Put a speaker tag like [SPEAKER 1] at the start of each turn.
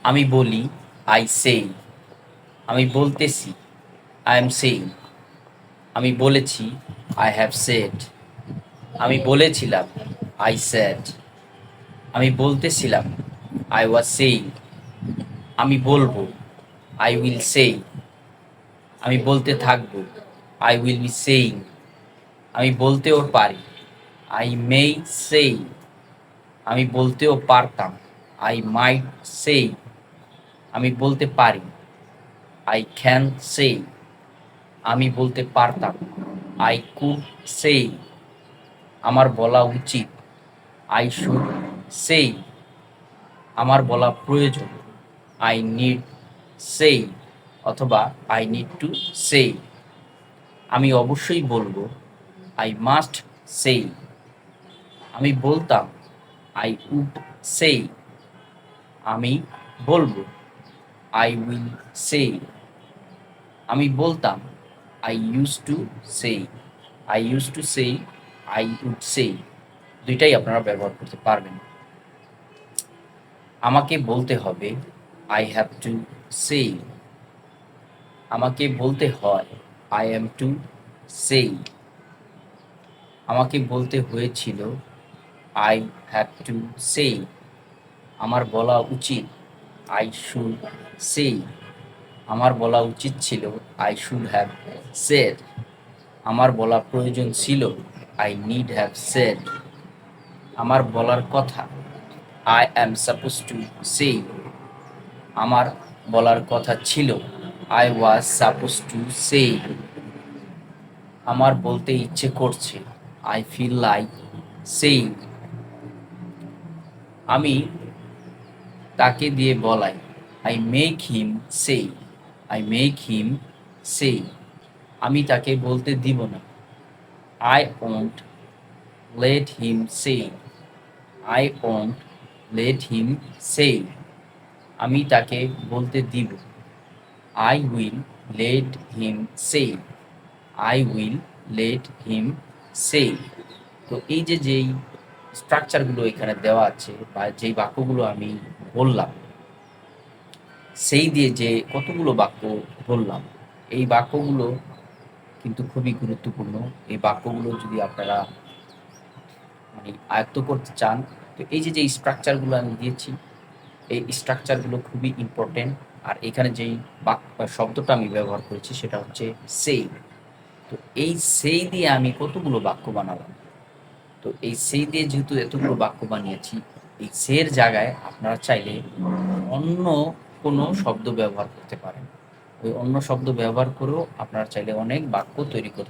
[SPEAKER 1] আমি বলি I say. আমি বলতেছি আই এম সেইং। আমি বলেছি আই হ্যাভ সেড। আমি বলেছিলাম আই স্যাড। আমি বলতেছিলাম আই ওয়াজ সেইং। আমি বলবো আই উইল সেই। আমি বলতে থাকবো আই উইল বি সেইং। আমি বলতেও পারি আই মেই সেই। আমি বলতেও পারতাম আই মাইট সেই। আমি বলতে পারি আই ক্যান সেই। আমি বলতে পারতাম আই কুড সেই। আমার বলা উচিত আই শুড সেই। আমার বলা প্রয়োজন আই নিড সেই অথবা আই নিড টু সেই। আমি অবশ্যই বলবো আই মাস্ট সেই। আমি বলতাম আই উড সেই। আমি বলবো আই উইল সেই। আমি বলতাম আই ইউজ টু সেই। আই ইউজ টু সেই, আই উড সেই, দুইটাই আপনারা ব্যবহার করতে পারবেন। আমাকে বলতে হবে আই হ্যাভ টু সেই। আমাকে বলতে হয় আই অ্যাম টু সেই। আমাকে বলতে হয়েছিল আই হ্যাভ টু সেই। আমার বলা উচিত আই শুড সেই। আমার বলা উচিত ছিল আই শুড হ্যাভ সেড। আমার বলা প্রয়োজন ছিল আই নিড হ্যাভ সেড। আমার বলার কথা আই অ্যাম সাপোজ টু সেই। আমার বলার কথা ছিল আই ওয়াজ সাপোজ টু সেই। আমার বলতে ইচ্ছে করছে আই ফিল লাইক সেই। আমি তাকে দিয়ে বলাই আই মেক হিম সেই। আই মেক হিম সেই। আমি তাকে বলতে দিব না আই ওন্ট লেট হিম সেই। আই ওন্ট লেট হিম সেই। আমি তাকে বলতে দিব আই উইল লেট হিম সেই। আই উইল লেট হিম সেই। তো এই যে যেই স্ট্রাকচারগুলো এখানে দেওয়া আছে বা যেই বাক্যগুলো আমি বললাম, সেই দিয়ে যে কতগুলো বাক্য বললাম, এই বাক্যগুলো কিন্তু খুবই গুরুত্বপূর্ণ। এই বাক্যগুলো যদি আপনারা মানে আয়ত্ত করতে চান, তো এই যে স্ট্রাকচারগুলো আমি দিয়েছি, এই স্ট্রাকচারগুলো খুবই ইম্পর্টেন্ট। আর এখানে যেই শব্দটা আমি ব্যবহার করেছি সেটা হচ্ছে সেই। তো এই সেই দিয়ে আমি কতগুলো বাক্য বানালাম। তো এই সেই দিয়ে যেহেতু এতগুলো বাক্য বানিয়েছি, এই সের জায়গায় আপনারা চাইলে অন্য কোনো শব্দ ব্যবহার করতে পারেন। ওই অন্য শব্দ ব্যবহার করেও আপনারা চাইলে অনেক বাক্য তৈরি করতে